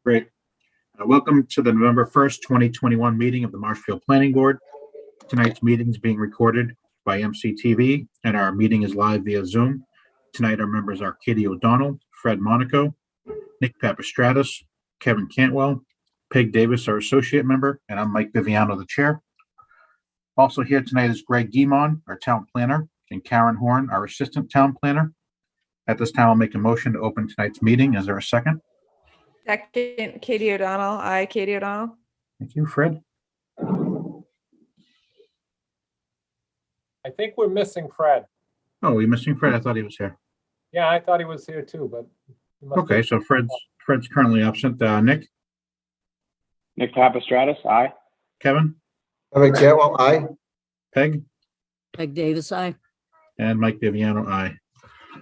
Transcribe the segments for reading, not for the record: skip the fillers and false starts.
Great. Welcome to the November 1st, 2021 meeting of the Marshfield Planning Board. Tonight's meeting is being recorded by MCTV and our meeting is live via Zoom. Tonight our members are Katie O'Donnell, Fred Monaco, Nick Papastratis, Kevin Cantwell, Peg Davis, our associate member, and I'm Mike Viviano, the chair. Also here tonight is Greg Guimond, our town planner, and Karen Horn, our assistant town planner. At this time, I'll make a motion to open tonight's meeting. Is there a second? Second, Katie O'Donnell. Aye, Katie O'Donnell. Thank you, Fred. I think we're missing Fred. Oh, we're missing Fred. I thought he was here. Yeah, I thought he was here too, but. he must Okay, be- so Fred's currently absent. Nick, Nick Papastratis, aye. Kevin, Kevin Cantwell, aye. Peg, Peg Davis, aye. and Mike Viviano, aye.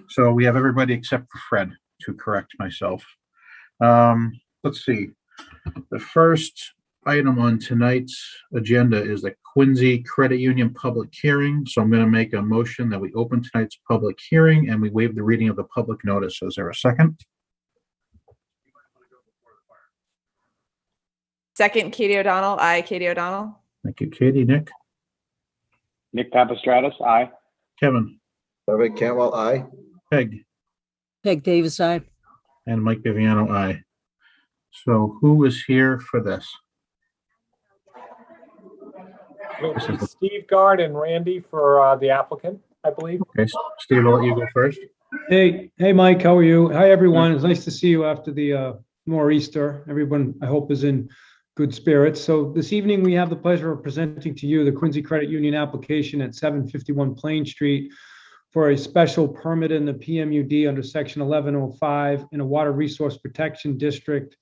So we have everybody except for Fred, to correct myself. Let's see. The first item on tonight's agenda is the Quincy Credit Union public hearing. So I'm going to make a motion that we open tonight's public hearing and we waive the reading of the public notice. Is there a second? Second, Katie O'Donnell. Aye, Katie O'Donnell. Thank you, Katie. Nick, Nick Papastratis, aye. Kevin, Kevin Cantwell, aye. Peg, Peg Davis, aye. and Mike Viviano, aye. So who is here for this? It'll be Steve Guard and Randy for the applicant, I believe. Okay, Steve, I'll let you go first. Hey, Mike, how are you? Hi, everyone. It's nice to see you after the more Easter. Everyone, I hope, is in good spirits. So this evening, we have the pleasure of presenting to you the Quincy Credit Union application at 751 Plain Street for a special permit in the PMUD under Section 1105 in a Water Resource Protection District,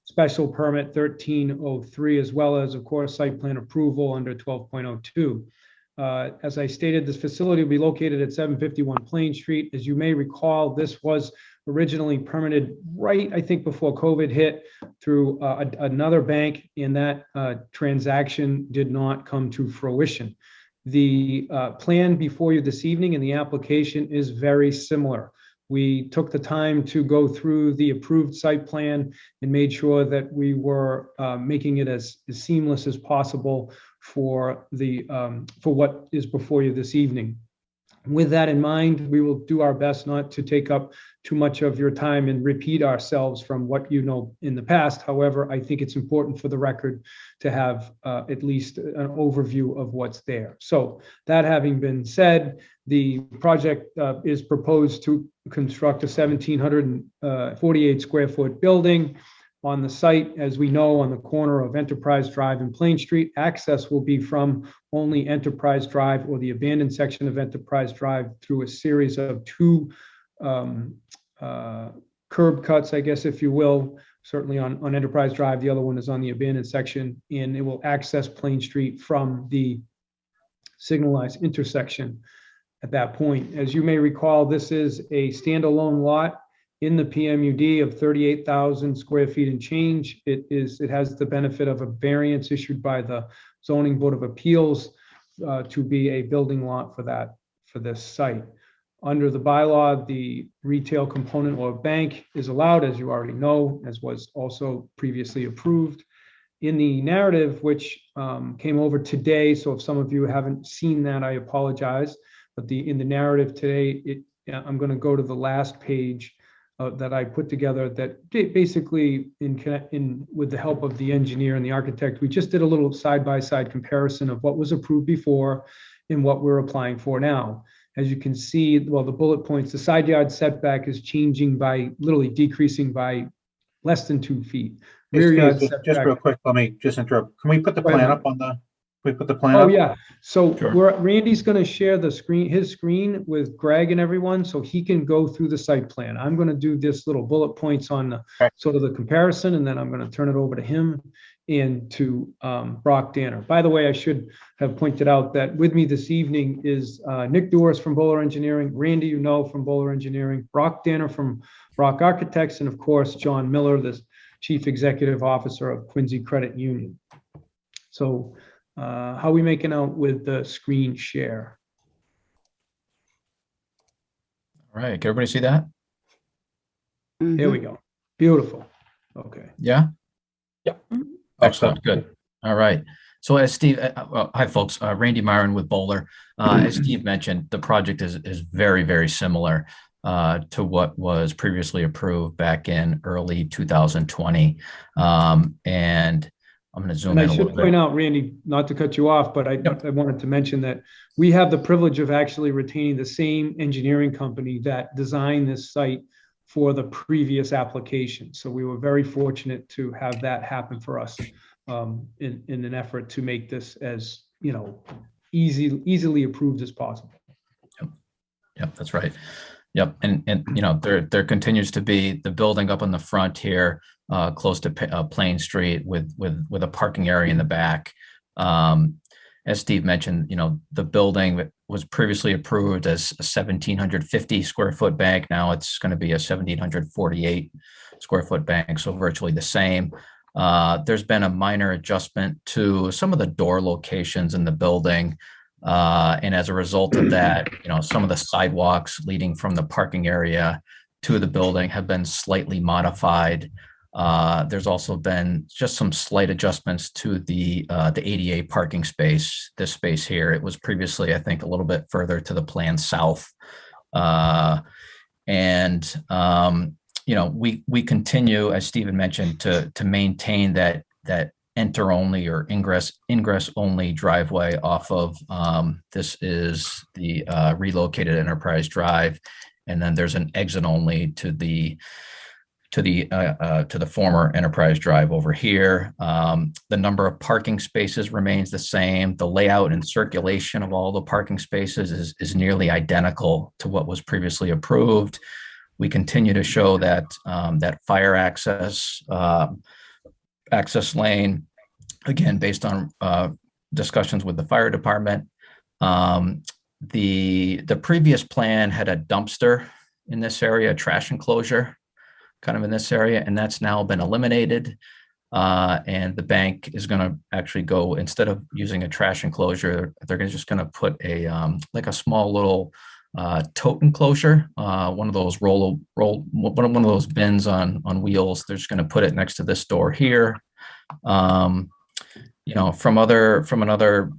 special permit 1303, as well as, of course, site plan approval under 12.02. As I stated, this facility will be located at 751 Plain Street. As you may recall, this was originally permitted right, I think, before COVID hit through another bank, and that transaction did not come to fruition. The plan before you this evening and the application is very similar. We took the time to go through the approved site plan and made sure that we were making it as seamless as possible for what is before you this evening. With that in mind, we will do our best not to take up too much of your time and repeat ourselves from what you know in the past. However, I think it's important for the record to have at least an overview of what's there. So that having been said, the project is proposed to construct a 1,748 square foot building on the site, as we know, on the corner of Enterprise Drive and Plain Street. Access will be from only Enterprise Drive or the abandoned section of Enterprise Drive through a series of two curb cuts, I guess, if you will, certainly on Enterprise Drive. The other one is on the abandoned section, and it will access Plain Street from the signalized intersection at that point. As you may recall, this is a standalone lot in the PMUD of 38,000 square feet and change. It has the benefit of a variance issued by the Zoning Board of Appeals to be a building lot for this site. Under the bylaw, the retail component or bank is allowed, as you already know, as was also previously approved. In the narrative, which came over today, so if some of you haven't seen that, I apologize. But in the narrative today, I'm going to go to the last page that I put together that basically with the help of the engineer and the architect, we just did a little side-by-side comparison of what was approved before and what we're applying for now. As you can see, well, the bullet points, the side yard setback is changing by literally decreasing by less than 2 feet. Rear yard Just setback. real quick, let me just interrupt. Can we put the Go ahead. plan up on the, can we put the plan Oh, up? yeah. So Sure. Randy's going to share the screen, his screen with Greg and everyone, so he can go through the site plan. I'm going to do this little bullet points on the Okay. sort of the comparison, and then I'm going to turn it over to him and to Brock Danner. By the way, I should have pointed out that with me this evening is Nick Doris from Bowler Engineering, Randy, you know, from Bowler Engineering, Brock Danner from Brock Architects, and of course, John Miller, the Chief Executive Officer of Quincy Credit Union. So how are we making out with the screen share? All right, can everybody see that? Here we go. Beautiful. Okay. Yeah? Yeah. Excellent, good. All right. So as Steve, hi folks, Randy Myron with Bowler. As Steve mentioned, the project is very, very similar to what was previously approved back in early 2020. And I'm going to zoom And I in a should little point bit. out, Randy, not to cut you off, but I wanted to mention that we have the privilege of actually retaining the same engineering company that designed this site for the previous application. So we were very fortunate to have that happen for us in an effort to make this as, easily approved as possible. Yep, that's right. Yep, and there continues to be the building up on the front here, close to Plain Street with a parking area in the back. As Steve mentioned, the building was previously approved as a 1,750 square foot bank. Now it's going to be a 1,748 square foot bank, so virtually the same. There's been a minor adjustment to some of the door locations in the building. And as a result of that, some of the sidewalks leading from the parking area to the building have been slightly modified. There's also been just some slight adjustments to the ADA parking space, this space here. It was previously, I think, a little bit further to the plan south. We continue, as Stephen mentioned, to maintain that enter only or ingress only driveway off of this is the relocated Enterprise Drive, and then there's an exit only to the former Enterprise Drive over here. The number of parking spaces remains the same. The layout and circulation of all the parking spaces is nearly identical to what was previously approved. We continue to show that fire access lane, again, based on discussions with the fire department. The previous plan had a dumpster in this area, a trash enclosure kind of in this area, and that's now been eliminated. And the bank is going to actually go, instead of using a trash enclosure, they're just going to put a like a small little tote enclosure, one of those one of those bins on wheels. They're just going to put it next to this door here. From another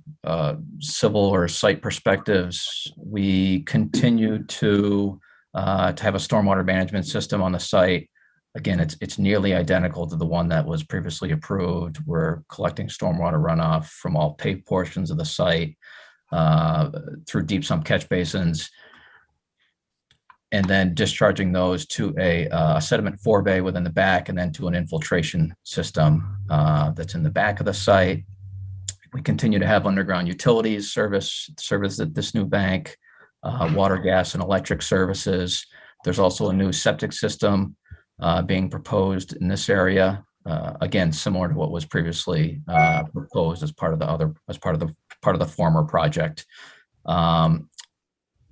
civil or site perspectives, we continue to have a stormwater management system on the site. Again, it's nearly identical to the one that was previously approved. We're collecting stormwater runoff from all paved portions of the site through deep sump catch basins, and then discharging those to a sediment forebay within the back, and then to an infiltration system that's in the back of the site. We continue to have underground utilities service this new bank, water, gas, and electric services. There's also a new septic system being proposed in this area. Again, similar to what was previously proposed as part of the former project.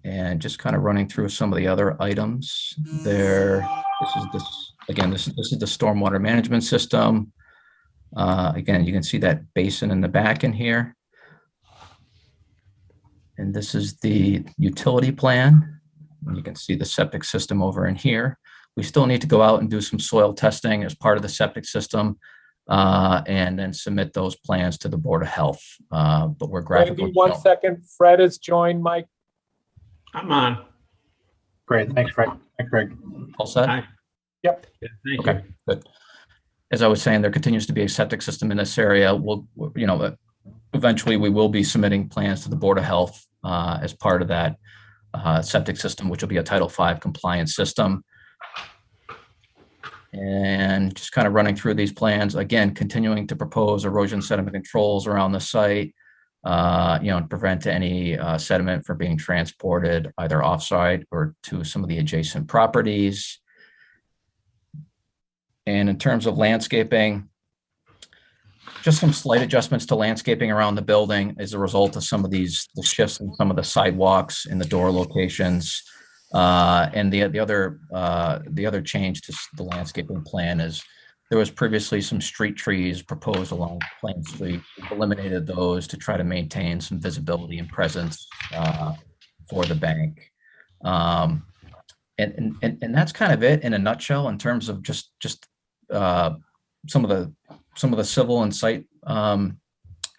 And just kind of running through some of the other items there. This is the stormwater management system. Again, you can see that basin in the back in here. And this is the utility plan. And you can see the septic system over in here. We still need to go out and do some soil testing as part of the septic system, and then submit those plans to the Board of Health. But we're graphically. Maybe 1 second. Fred has joined, Mike. I'm on. Great, thanks, Craig. Thanks, Craig. All set? Hi. Yep. Yeah, thank Okay, good. As I was saying, there continues to be a septic system in this area. Eventually we will be submitting plans to the Board of Health as part of that septic system, which will be a Title V compliance system. And just kind of running through these plans, again, continuing to propose erosion sediment controls around the site, to prevent any sediment from being transported either offsite or to some of the adjacent properties. And in terms of landscaping, just some slight adjustments to landscaping around the building as a result of some of the shifts in some of the sidewalks and the door locations. And the other change to the landscaping plan is there was previously some street trees proposed along Plain Street. We've eliminated those to try to maintain some visibility and presence for the bank. And that's kind of it in a nutshell in terms of just some of the civil and site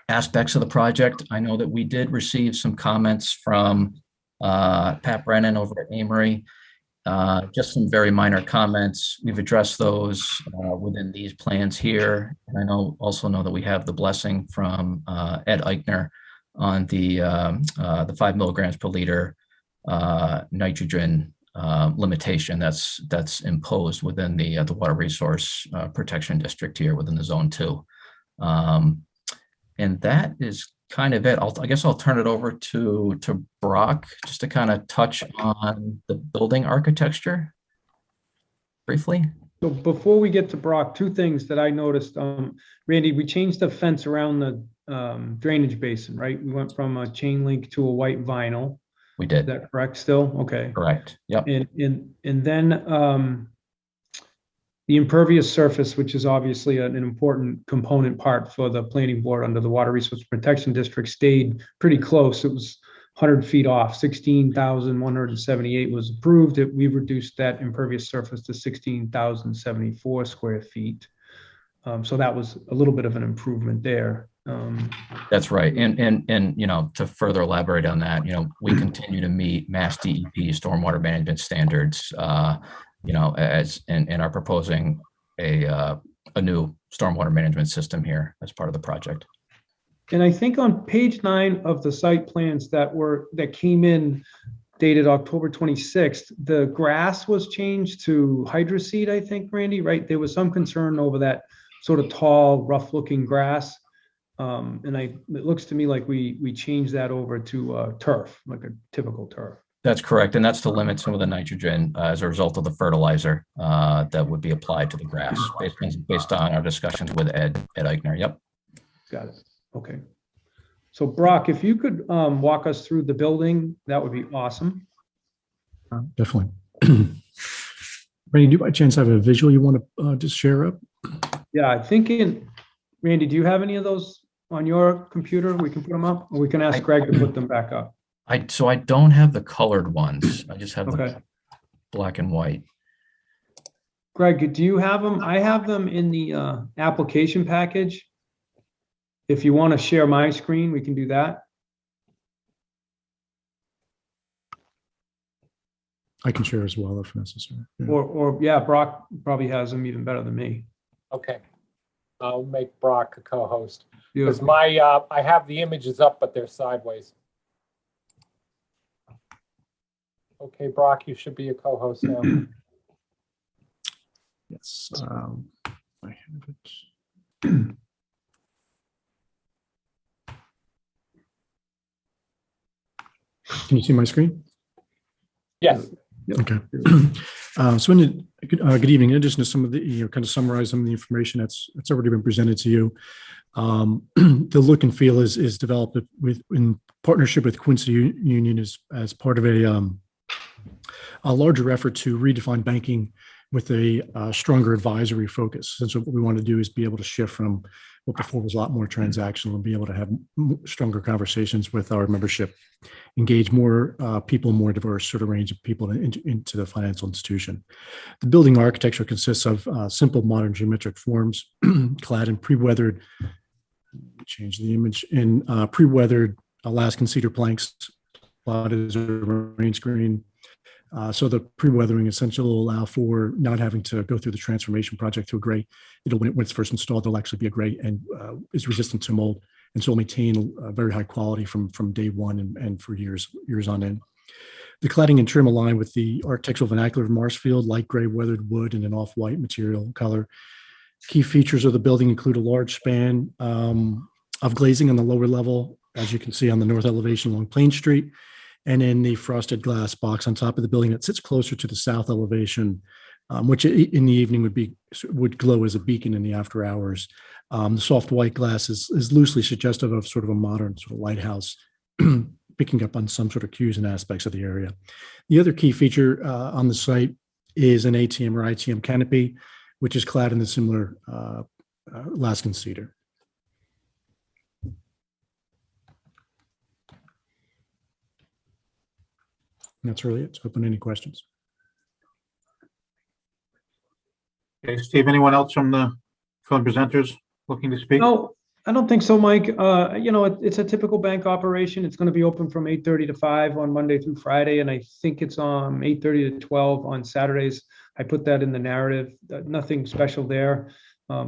aspects of the project. I know that we did receive some comments from Pat Brennan over at Amory. Just some very minor comments. We've addressed those within these plans here. And I also know that we have the blessing from Ed Eichner on the 5 milligrams per liter nitrogen limitation that's imposed within the Water Resource Protection District here within the Zone 2. And that is kind of it. I guess I'll turn it over to Brock just to kind of touch on the building architecture briefly. So before we get to Brock, two things that I noticed. Randy, we changed the fence around the drainage basin, right? We went from a chain link to a white vinyl. We Is did. that correct still? Okay. Correct. Yep. And then the impervious surface, which is obviously an important component part for the planning board under the Water Resource Protection District, stayed pretty close. It was 100 feet off. 16,178 was approved. We've reduced that impervious surface to 16,074 square feet. So that was a little bit of an improvement there. That's right. And you know, to further elaborate on that, you know, we continue to meet Mass DEP stormwater management standards, you know, and are proposing a new stormwater management system here as part of the project. And I think on page 9 of the site plans that came in dated October 26th, the grass was changed to hydroseed, I think, Randy, right? There was some concern over that sort of tall, rough looking grass. And it looks to me like we changed that over to turf, like a typical turf. That's correct. And that's to limit some of the nitrogen as a result of the fertilizer that would be applied to the grass based on our discussions with Ed Eichner. Yep. Got it. Okay. So Brock, if you could walk us through the building, that would be awesome. Definitely. Randy, do you by chance have a visual you want to just share up? Yeah, I think Randy, do you have any of those on your computer? We can put them up, or we can ask Greg to put them back up. So I don't have the colored ones. I just have Okay. the black and white. Greg, do you have them? I have them in the application package. If you want to share my screen, we can do that. I can share as well if necessary. Yeah. Or yeah, Brock probably has them even better than me. Okay. I'll make Brock a co-host. You- Because I have the images up, but they're sideways. Okay, Brock, you should be a co-host now. Yes. I have it. Can you see my screen? Yes. Okay. So good evening. In addition to some of the, kind of summarize some of the information that's already been presented to you. The look and feel is developed in partnership with Quincy Union as part of a larger effort to redefine banking with a stronger advisory focus. And so what we want to do is be able to shift from what before was a lot more transactional and be able to have stronger conversations with our membership, engage more people, more diverse sort of range of people into the financial institution. The building architecture consists of simple modern geometric forms clad in pre-weathered, change the image, in pre-weathered Alaskan cedar planks, plotted as a rain screen. So the pre-weathering essentially will allow for not having to go through the transformation project to a gray. When it's first installed, it'll actually be a gray and is resistant to mold. And so it'll maintain a very high quality from day one and for years on end. The cladding and trim align with the architectural vernacular of Marshfield, light gray weathered wood and an off-white material color. Key features of the building include a large span of glazing on the lower level, as you can see on the north elevation along Plain Street, and then the frosted glass box on top of the building that sits closer to the south elevation, which in the evening would glow as a beacon in the after hours. The soft white glass is loosely suggestive of sort of a modern sort of lighthouse, picking up on some sort of cues and aspects of the area. The other key feature on the site is an ATM or ITM canopy, which is clad in the similar Alaskan cedar. And that's really it. So open any questions. Okay, Steve, anyone else from the from the presenters looking to speak? No, I don't think so, Mike. It's a typical bank operation. It's going to be open from 8:30 to 5 on Monday through Friday, and I think it's 8:30 to 12 on Saturdays. I put that in the narrative. Nothing special there.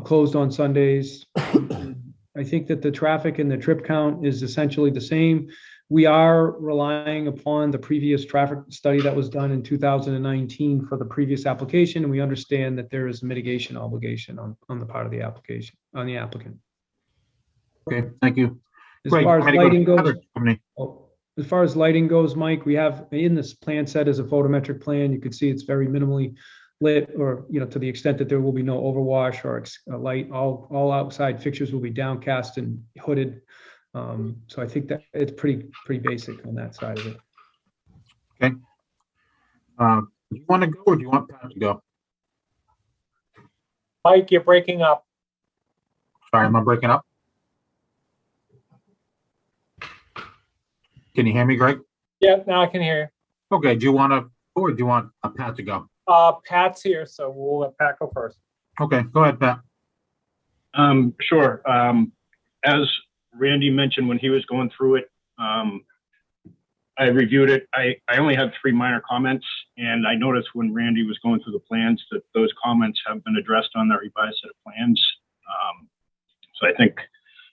Closed on Sundays. I think that the traffic and the trip count is essentially the same. We are relying upon the previous traffic study that was done in 2019 for the previous application, and we understand that there is a mitigation obligation on the part of the application, on the applicant. Okay, thank you. As Great. far as I'm gonna go to lighting the goes, other company. as far as lighting goes, Mike, we have in this plan set as a photometric plan. You can see it's very minimally lit, or to the extent that there will be no overwash or light. All outside fixtures will be downcast and hooded. So I think that it's pretty basic on that side of it. Okay. Do you want to go or do you want Pat to go? Mike, you're breaking up. Sorry, am I breaking up? Can you hear me, Greg? Yeah, now I can hear Okay, do you want to, or do you want Pat to go? you. Pat's here, so we'll let Pat go first. Okay, go ahead, Pat. Sure. As Randy mentioned when he was going through it, I reviewed it. I only have 3 minor comments, and I noticed when Randy was going through the plans that those comments have been addressed on that revised set of plans. So I think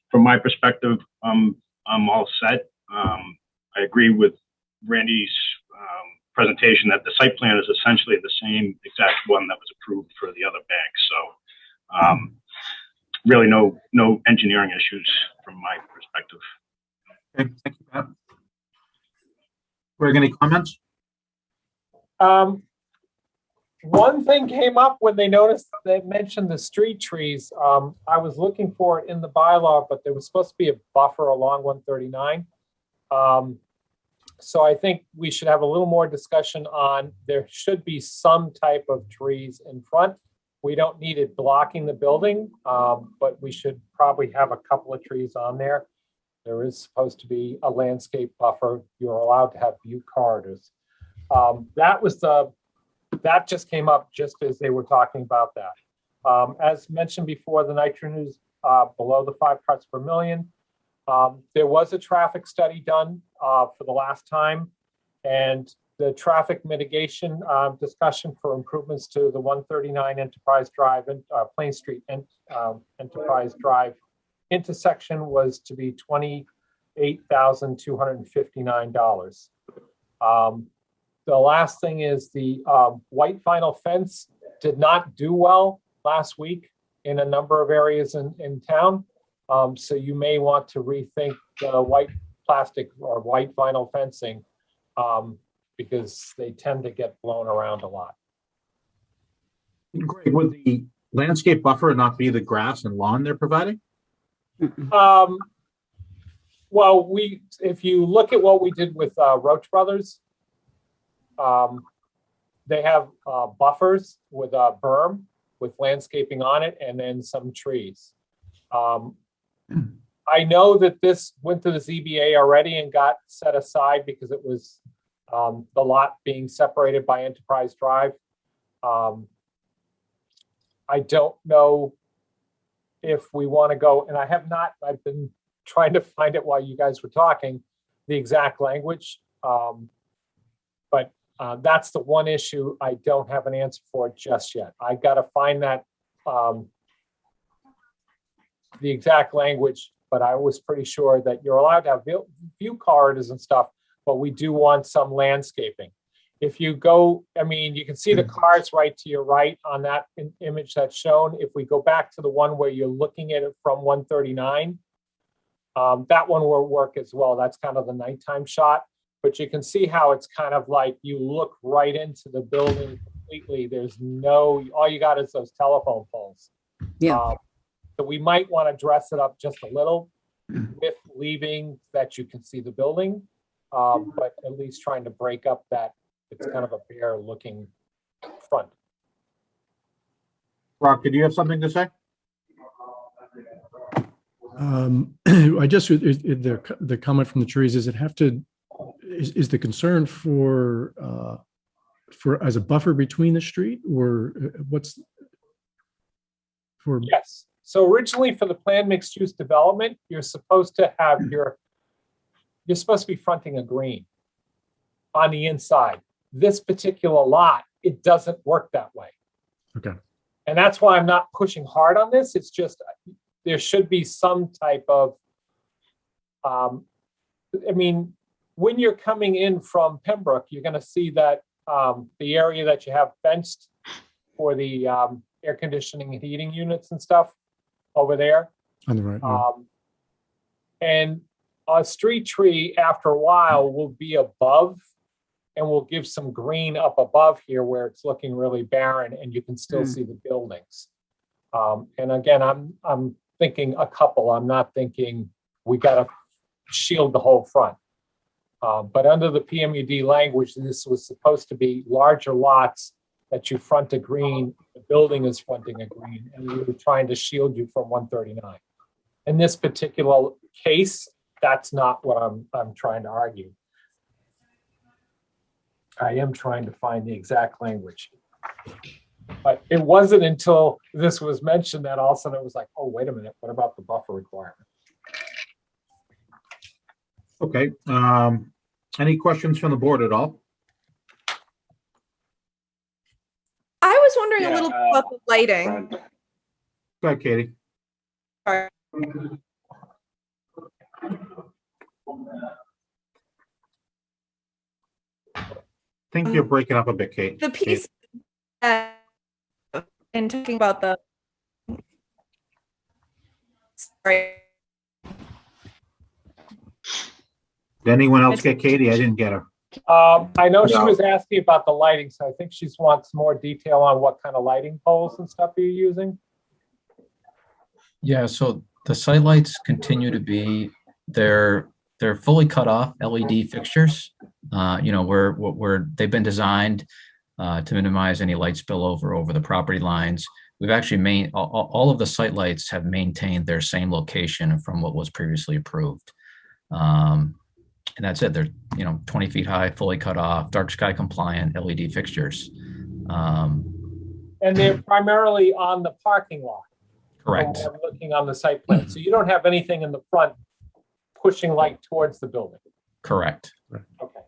from my perspective, I'm all set. I agree with Randy's presentation that the site plan is essentially the same exact one that was approved for the other bank. So really no engineering issues from my perspective. Okay, thank you, Pat. Greg, any comments? One thing came up when they noticed they mentioned the street trees. I was looking for it in the bylaw, but there was supposed to be a buffer along 139. So I think we should have a little more discussion on, there should be some type of trees in front. We don't need it blocking the building, but we should probably have a couple of trees on there. There is supposed to be a landscape buffer. You're allowed to have view corridors. That just came up just as they were talking about that. As mentioned before, the nitrogen is below the 5 parts per million. There was a traffic study done for the last time, and the traffic mitigation discussion for improvements to the 139 Enterprise Drive and Plain Street and Enterprise Drive intersection was to be $28,259. The last thing is the white vinyl fence did not do well last week in a number of areas in town. So you may want to rethink the white plastic or white vinyl fencing because they tend to get blown around a lot. Greg, would the landscape buffer not be the grass and lawn they're providing? Well, if you look at what we did with Roach Brothers, they have buffers with a berm with landscaping on it and then some trees. I know that this went to the ZBA already and got set aside because it was the lot being separated by Enterprise Drive. I don't know if we want to go, and I've been trying to find it while you guys were talking, the exact language. But that's the one issue I don't have an answer for just yet. I got to find that the exact language, but I was pretty sure that you're allowed to have view corridors and stuff, but we do want some landscaping. If you go, you can see the cars right to your right on that image that's shown. If we go back to the one where you're looking at it from 139, that one will work as well. That's kind of the nighttime shot, but you can see how it's kind of like you look right into the building completely. All you got is those telephone poles. Yeah. So we might want to dress it up just a little with leaving that you can see the building, but at least trying to break up that it's kind of a bare looking front. Rob, did you have something to say? I guess the comment from the trees is is the concern for as a buffer between the street or what's for? Yes. So originally for the planned mixed use development, you're supposed to be fronting a green on the inside. This particular lot, it doesn't work that way. Okay. And that's why I'm not pushing hard on this. It's just, there should be some type of, when you're coming in from Pembroke, you're gonna see that the area that you have fenced for the air conditioning and heating units and stuff over there. On the right. Yeah. And a street tree after a while will be above and will give some green up above here where it's looking really barren and you can still see the buildings. And again, I'm thinking a couple. I'm not thinking we gotta shield the whole front. But under the PMUD language, this was supposed to be larger lots that you front a green, the building is fronting a green, and we were trying to shield you from 139. In this particular case, that's not what I'm trying to argue. I am trying to find the exact language. But it wasn't until this was mentioned that all of a sudden it was like, oh, wait a minute, what about the buffer requirement? Okay, any questions from the board at all? I was wondering a little bit about the lighting. Go ahead, Katie. Sorry. I think you're breaking up a bit, Kate. The piece in talking about the, sorry. Did anyone else get Katie? I didn't get her. I know she No. was asking about the lighting, so I think she wants more detail on what kind of lighting poles and stuff you're using. Yeah, so the site lights continue to be, they're fully cut off LED fixtures. Where they've been designed to minimize any light spillover over the property lines. We've actually all of the site lights have maintained their same location from what was previously approved. And that's it. They're 20 feet high, fully cut off, dark sky compliant LED fixtures. And they're primarily on the parking lot. Correct. I'm looking on the site plan. So you don't have anything in the front pushing light towards the building. Correct. Okay.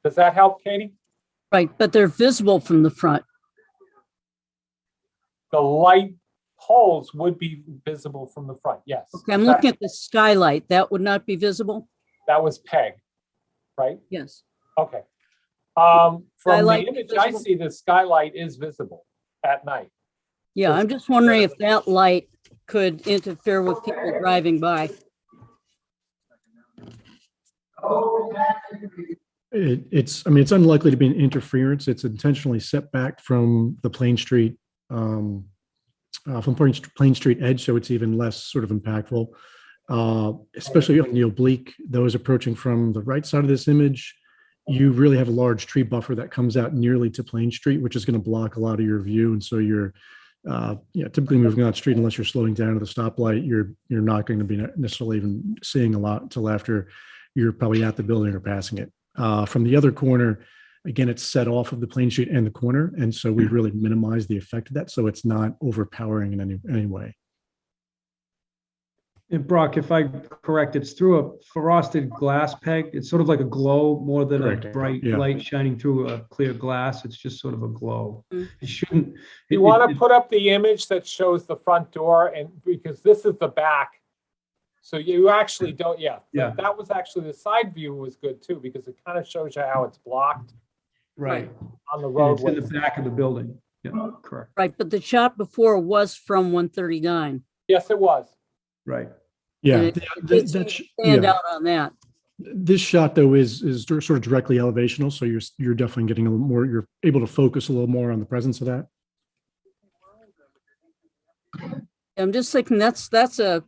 Does that help, Katie? Right, but they're visible from the front. The light poles would be visible from the front, yes. Okay, I'm looking at the skylight. That would not be visible? That was PEG, right? Yes. Okay. From the Skylight image I visible? see, the skylight is visible at night. Yeah, I'm just wondering if that light could interfere with people driving by. It's unlikely to be an interference. It's intentionally set back from the Plain Street, from Plain Street edge, so it's even less sort of impactful. Especially on the oblique, those approaching from the right side of this image, you really have a large tree buffer that comes out nearly to Plain Street, which is going to block a lot of your view. And so you're typically moving on the street, unless you're slowing down to the stoplight, you're not going to be necessarily even seeing a lot until after you're probably at the building or passing it. From the other corner, again, it's set off of the Plain Street and the corner. And so we really minimize the effect of that. So it's not overpowering in any way. And Brock, if I'm correct, it's through a frosted glass peg. It's sort of like a glow more than a Correct. bright Yeah. light shining through a clear glass. It's just sort of a glow. Mm. It shouldn't. You want to put up the image that shows the front door, and because this is the back. So you actually don't, Yeah. That was actually, the side view was good too, because it kind of shows you how it's blocked Right. on the And it's in roadway. the back of the building. Yeah, correct. Right, but the shot before was from 139. Yes, it was. Right. Yeah. And it did seem to stand out on that. This shot though is sort of directly elevational. So you're definitely getting a little more, you're able to focus a little more on the presence of that. I'm just thinking that's a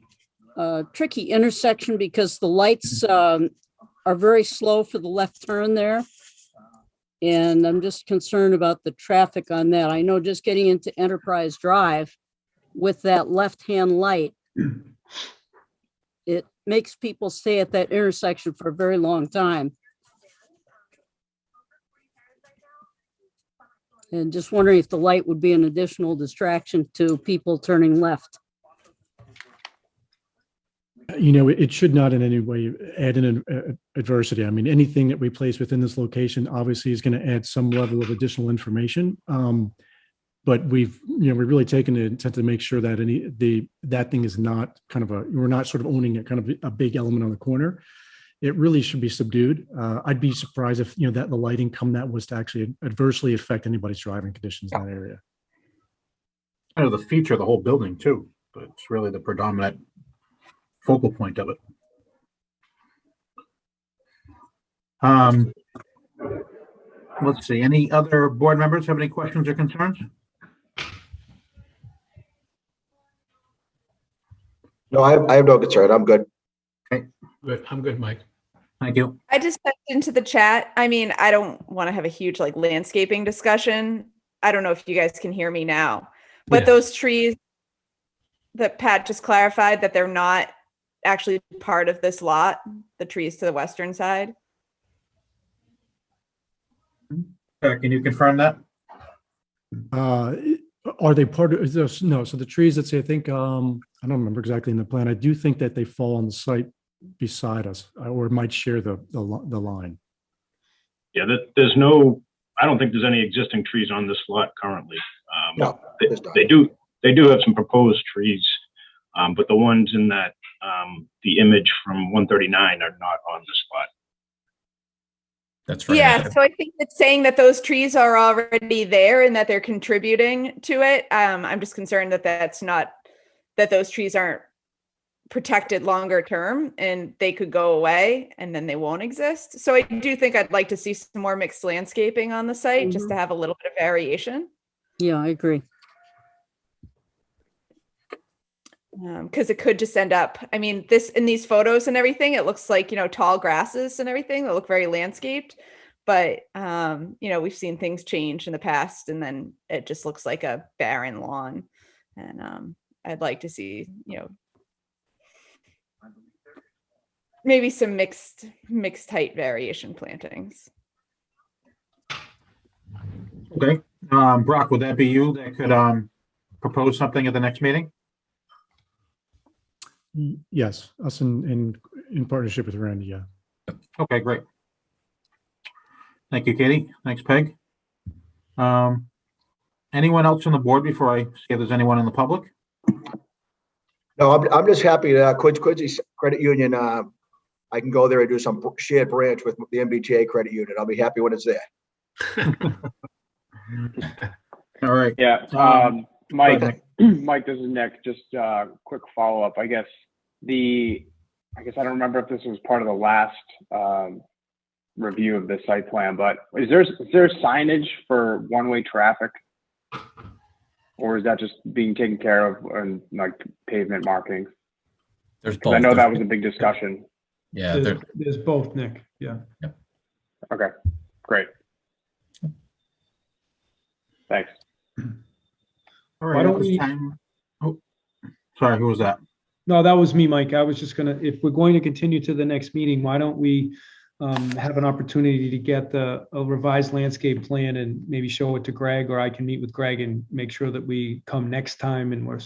tricky intersection because the lights are very slow for the left turn there. And I'm just concerned about the traffic on that. I know just getting into Enterprise Drive with that left-hand light, it makes people stay at that intersection for a very long time. And just wondering if the light would be an additional distraction to people turning left. It should not in any way add an adversity. I mean, anything that we place within this location obviously is going to add some level of additional information. But we've really taken the intent to make sure that that thing is not we're not sort of owning a kind of a big element on the corner. It really should be subdued. I'd be surprised if, that the lighting that was to actually adversely affect anybody's driving conditions in that area. Kind of the feature of the whole building too, but it's really the predominant focal point of it. Let's see, any other board members have any questions or concerns? No, I have no concern. I'm good. Good. I'm good, Mike. Thank you. I just typed into the chat. I mean, I don't want to have a huge like landscaping discussion. I don't know if you guys can hear me now, but Yeah. those trees that Pat just clarified that they're not actually part of this lot, the trees to the western side. Can you confirm that? Are they part of this? No. So the trees that say, I think, I don't remember exactly in the plan. I do think that they fall on the site beside us or might share the line. Yeah, there's no, I don't think there's any existing trees on this lot currently. No, there's not. They do have some proposed trees, but the ones in that, the image from 139 are not on this lot. That's right. Yeah, so I think it's saying that those trees are already there and that they're contributing to it. I'm just concerned that those trees aren't protected longer term and they could go away and then they won't exist. So I do think I'd like to see some more mixed landscaping on the site just to have a little bit of variation. Yeah, I agree. Because it could just end up, I mean, in these photos and everything, it looks like, tall grasses and everything that look very landscaped. But, we've seen things change in the past and then it just looks like a barren lawn. And I'd like to see, maybe some mixed height variation plantings. Okay, Brock, would that be you that could propose something at the next meeting? Yes, us in partnership with Randy. Yeah. Okay, great. Thank you, Katie. Thanks, Peg. Anyone else on the board before I see if there's anyone in the public? No, I'm just happy that Quincy Credit Union, I can go there and do some shared branch with the MBTA Credit Union. I'll be happy when it's there. All right. Yeah, Mike, this is Nick. Just quick follow-up. I guess I don't remember if this was part of the last review of the site plan, but is there signage for one-way traffic? Or is that just being taken care of in like pavement markings? There's both. I know that was a big discussion. Yeah. There's both, Nick. Yeah. Okay, great. Thanks. All right. Why don't at this we- time- Oh, sorry, who was that? No, that was me, Mike. I was just if we're going to continue to the next meeting, why don't we have an opportunity to get a revised landscape plan and maybe show it to Greg, or I can meet with Greg and make sure that we come next time and we're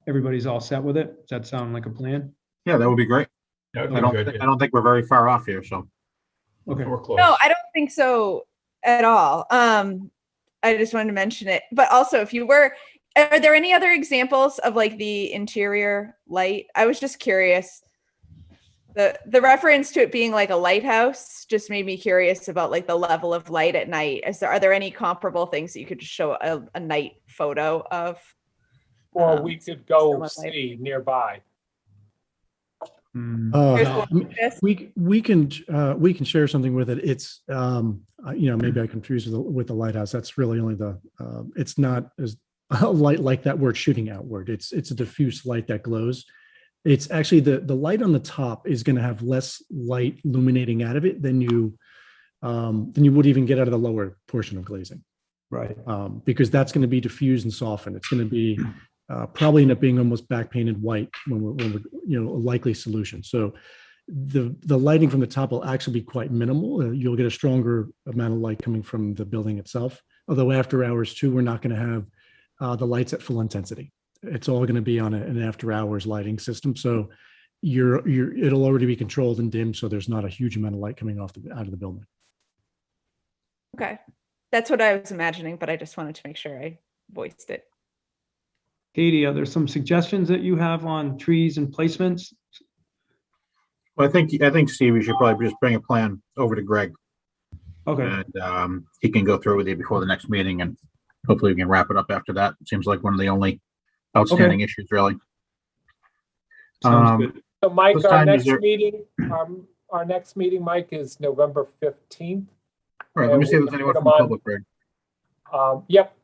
everybody's all set with it. Does that sound like a plan? Yeah, that would be great. That would I be don't, good. I don't think we're very far off here, so. Okay. We're close. No, I don't think so at all. I just wanted to mention it. But also, are there any other examples of like the interior light? I was just curious. The reference to it being like a lighthouse just made me curious about like the level of light at night. Are there any comparable things that you could just show a night photo of? Or we could go somewhat like- see nearby. Here's Uh, one like this. we can share something with it. It's maybe I confused with the lighthouse. That's really only it's not as a light like that where it's shooting outward. It's a diffuse light that glows. It's actually the light on the top is going to have less light illuminating out of it than you would even get out of the lower portion of glazing. Right. Because that's going to be diffused and softened. It's going to be probably end up being almost back painted white when we're a likely solution. So the lighting from the top will actually be quite minimal. You'll get a stronger amount of light coming from the building itself. Although after hours too, we're not going to have the lights at full intensity. It's all going to be on an after hours lighting system. So it'll already be controlled and dimmed, so there's not a huge amount of light coming out of the building. Okay. That's what I was imagining, but I just wanted to make sure I voiced it. Katie, are there some suggestions that you have on trees and placements? Well, I think Steve, you should probably just bring a plan over to Greg, Okay, and he can go through with you before the next meeting, and hopefully we can wrap it up after that. It seems like one of the only outstanding issues, really. sounds good. So Mike, This our time is next there- meeting, our next meeting, Mike, is November 15th. All right, let me see if there's anyone from the public, Greg. Yep,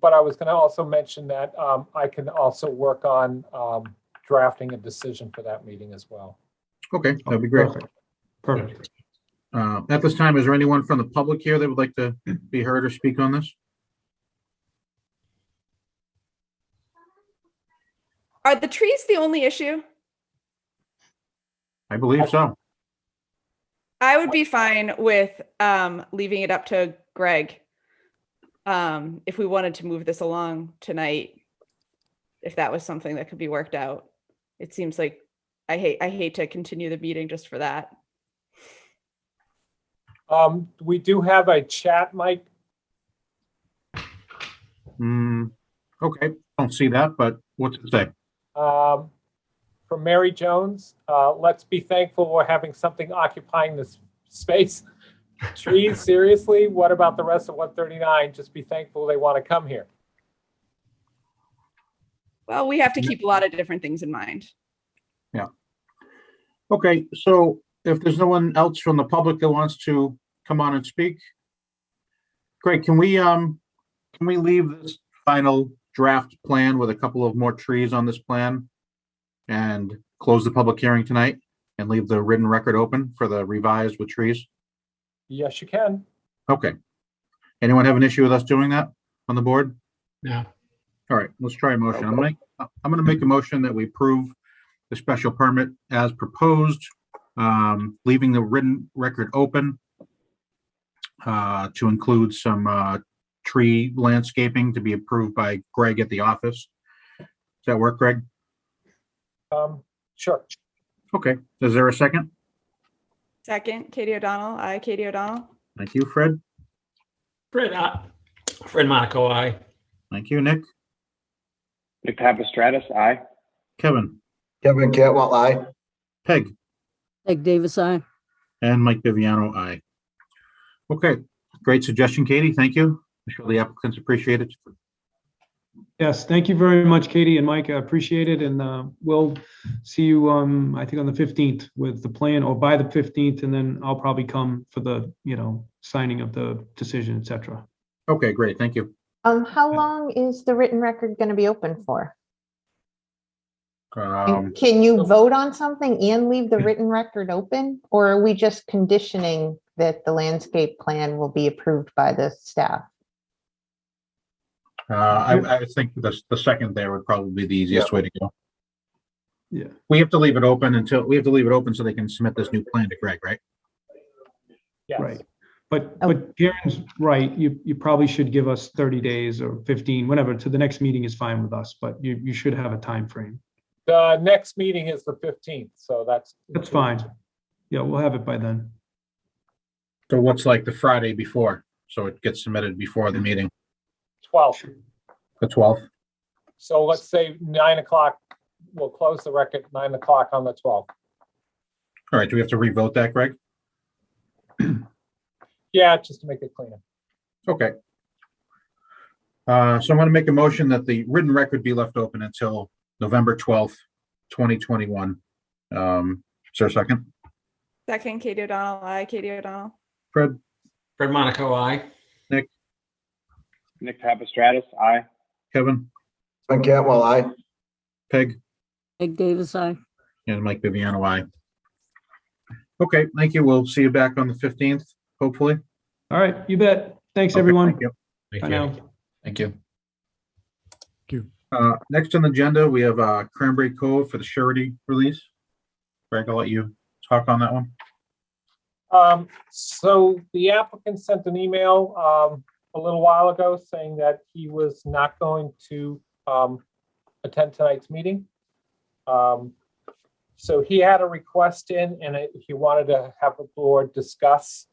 but I was going to also mention that I can also work on drafting a decision for that meeting as well. Okay, that'd be great. Perfect. At this time, is there anyone from the public here that would like to be heard or speak on this? Are the trees the only issue? I believe so. I would be fine with leaving it up to Greg if we wanted to move this along tonight, if that was something that could be worked out. It seems like I hate to continue the meeting just for that. We do have a chat, Mike. Okay, don't see that, but what's it say? From Mary Jones, let's be thankful we're having something occupying this space. Trees, seriously? What about the rest of 139? Just be thankful they want to come here. Well, we have to keep a lot of different things in mind. Okay, so if there's no one else from the public that wants to come on and speak, Greg, can we leave this final draft plan with a couple of more trees on this plan and close the public hearing tonight and leave the written record open for the revised with trees? Yes, you can. Okay. Anyone have an issue with us doing that on the board? No. All right, let's try a motion. I'm gonna make a motion that we approve the special permit as proposed, leaving the written record open to include some tree landscaping to be approved by Greg at the office. Does that work, Greg? Sure. Okay, is there a second? Second, Katie O'Donnell. Aye, Katie O'Donnell. Thank you, Fred. Fred Monaco, aye. Thank you, Nick. Nick Papastratus, aye. Kevin, Kevin Catwell, aye. Peg, Peg Davis, aye. and Mike Viviano, aye. Okay, great suggestion, Katie. Thank you. I'm sure the applicants appreciate it. Yes, thank you very much, Katie and Mike. I appreciate it. And we'll see you, I think on the 15th with the plan, or by the 15th, and then I'll probably come for the, signing of the decision, et cetera. Okay, great. Thank you. How long is the written record going to be open for? Um, Can you vote on something and leave the written record open? Or are we just conditioning that the landscape plan will be approved by the staff? I think the second there would probably be the easiest way to go. Yeah. We have to leave it open so they can submit this new plan to Greg, right? Yes. Right. But Karen's right. You probably should give us 30 days or 15, whatever, to the next meeting is fine with us, but you should have a time frame. The next meeting is the 15th, so that's fine. Yeah, we'll have it by then. So what's like the Friday before? So it gets submitted before the meeting, 12th. the 12th? So let's say 9 o'clock. We'll close the record 9 o'clock on the 12th. All right, do we have to revote that, Greg? Yeah, just to make it cleaner. Okay. So I'm going to make a motion that the written record be left open until November 12th, 2021. Is there a second? Second, Katie O'Donnell. Aye, Katie O'Donnell. Fred, Monaco, aye. Nick, Nick Papastratus, aye. Kevin, Kevin Catwell, aye. Peg, Peg Davis, aye. and Mike Viviano, aye. Okay, thank you. We'll see you back on the 15th, hopefully. All right, you bet. Thanks, Okay, everyone. thank you. Thank Bye you. now. Thank you. Next on the agenda, we have Cranberry Cove for the surety release. Greg, I'll let you talk on that one. So the applicant sent an email a little while ago saying that he was not going to attend tonight's meeting. So he had a request in, and he wanted to have the board discuss.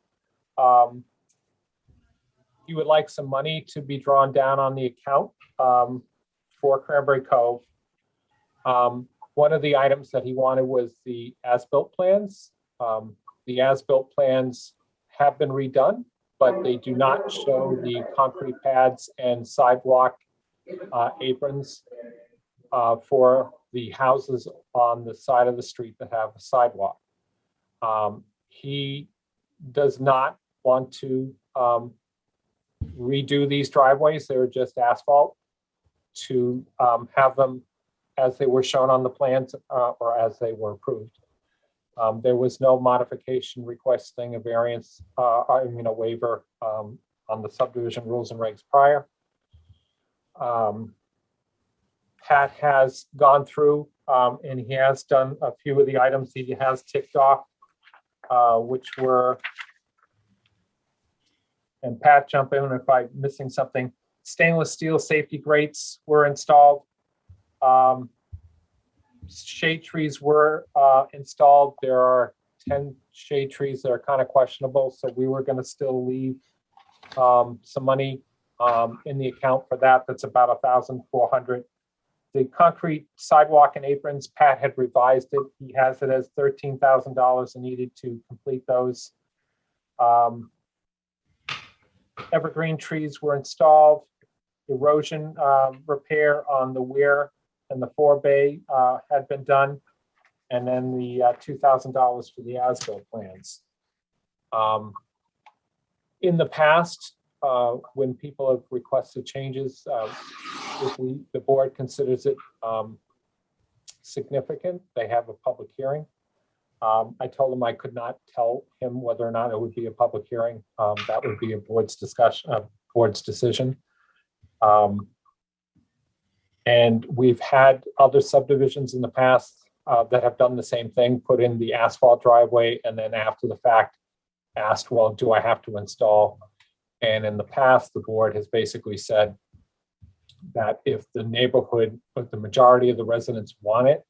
He would like some money to be drawn down on the account for Cranberry Cove. One of the items that he wanted was the as-built plans. The as-built plans have been redone, but they do not show the concrete pads and sidewalk aprons for the houses on the side of the street that have a sidewalk. He does not want to redo these driveways. They're just asphalt, to have them as they were shown on the plans or as they were approved. There was no modification requesting a variance, a waiver on the subdivision rules and regs prior. Pat has gone through and he has done a few of the items he has ticked off, which were, and Pat, jump in if I'm missing something. Stainless steel safety grates were installed. Shade trees were installed. There are 10 shade trees that are kind of questionable, so we were going to still leave some money in the account for that. That's about $1,400. The concrete sidewalk and aprons, Pat had revised it. He has it as $13,000 and needed to complete those. Evergreen trees were installed. Erosion repair on the weir and the forebay had been done. And then the $2,000 for the as-built plans. In the past, when people have requested changes, if the board considers it significant, they have a public hearing. I told him I could not tell him whether or not it would be a public hearing. That would be a board's discussion, board's decision. And we've had other subdivisions in the past that have done the same thing, put in the asphalt driveway, and then after the fact asked, well, do I have to install? And in the past, the board has basically said that if the neighborhood, but the majority of the residents want it,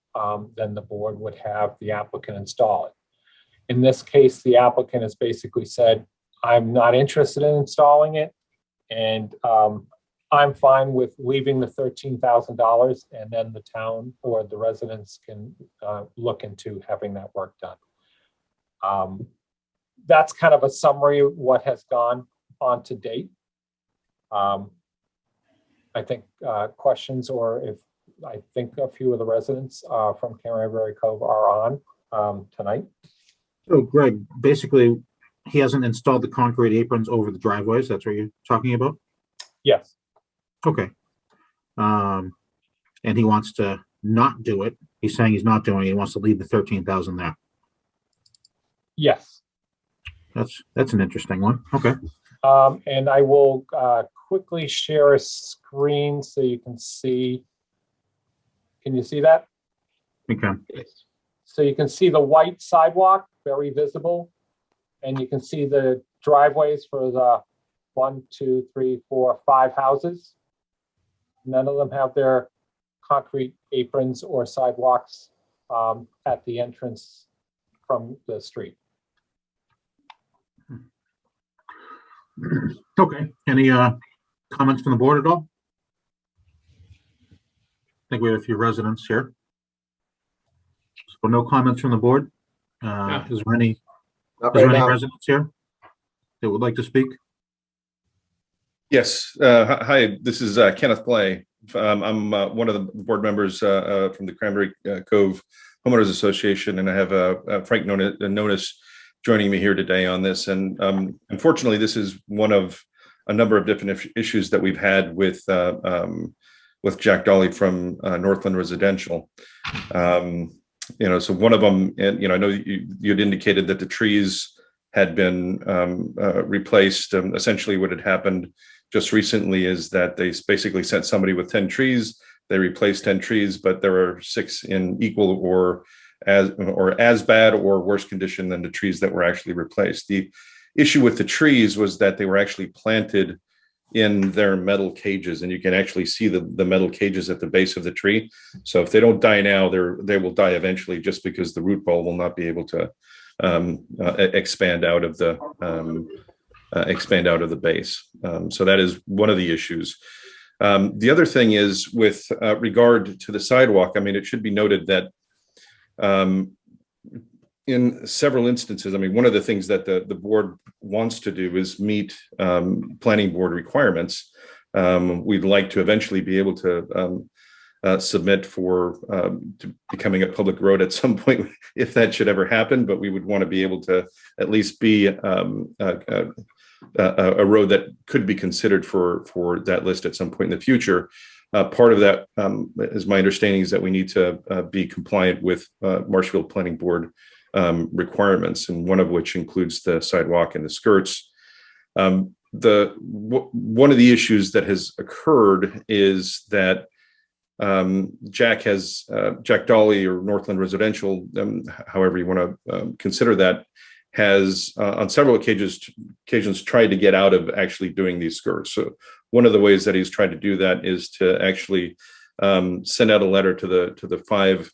then the board would have the applicant install it. In this case, the applicant has basically said, I'm not interested in installing it. And I'm fine with leaving the $13,000 and then the town or the residents can look into having that work done. That's kind of a summary of what has gone on to date. I think questions, or if I think a few of the residents from Cranberry Cove are on tonight. So Greg, basically, he hasn't installed the concrete aprons over the driveways. That's what you're talking about? Yes. Okay. And he wants to not do it. He's saying he's not doing it. He wants to leave the 13,000 there. Yes. That's an interesting one. Okay. And I will quickly share a screen so you can see. Can you see that? Okay. So you can see the white sidewalk, very visible. And you can see the driveways for the 1, 2, 3, 4, 5 houses. None of them have their concrete aprons or sidewalks at the entrance from the street. Okay. Any comments from the board at all? I think we have a few residents here. So no comments from the board. Is there any residents here that would like to speak? Yes. Hi, this is Kenneth Blay. I'm one of the board members from the Cranberry Cove Homeowners Association, and I have Frank Nonis joining me here today on this. And unfortunately, this is one of a number of different issues that we've had with Jack Dolly from Northland Residential. So one of them, and I know you'd indicated that the trees had been replaced. Essentially, what had happened just recently is that they basically sent somebody with 10 trees. They replaced 10 trees, but there are 6 in equal or as bad or worse condition than the trees that were actually replaced. The issue with the trees was that they were actually planted in their metal cages, and you can actually see the metal cages at the base of the tree. So if they don't die now, they will die eventually, just because the root ball will not be able to expand out of the base. So that is one of the issues. The other thing is with regard to the sidewalk. I mean, it should be noted that in several instances, I mean, one of the things that the board wants to do is meet planning board requirements. We'd like to eventually be able to submit for to becoming a public road at some point, if that should ever happen. But we would want to be able to at least be a road that could be considered for that list at some point in the future. Part of that, is my understanding, is that we need to be compliant with Marshfield Planning Board requirements, and one of which includes the sidewalk and the skirts. One of the issues that has occurred is that Jack Dolly, or Northland Residential, however you want to consider that, has on several occasions tried to get out of actually doing these skirts. So one of the ways that he's tried to do that is to actually send out a letter to the 5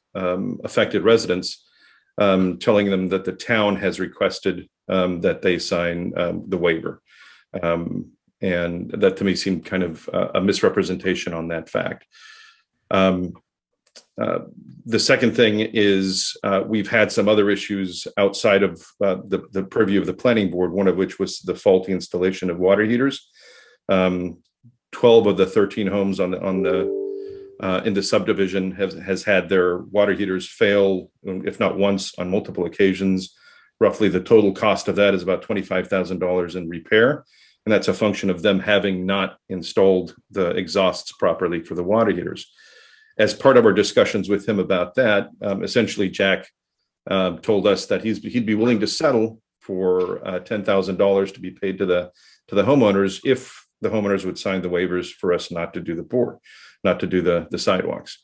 affected residents, telling them that the town has requested that they sign the waiver. And that to me seemed kind of a misrepresentation on that fact. The second thing is we've had some other issues outside of the purview of the planning board, one of which was the faulty installation of water heaters. 12 of the 13 homes in the subdivision has had their water heaters fail, if not once, on multiple occasions. Roughly the total cost of that is about $25,000 in repair. And that's a function of them having not installed the exhausts properly for the water heaters. As part of our discussions with him about that, essentially Jack told us that he'd be willing to settle for $10,000 to be paid to the homeowners if the homeowners would sign the waivers for us not to do the sidewalks.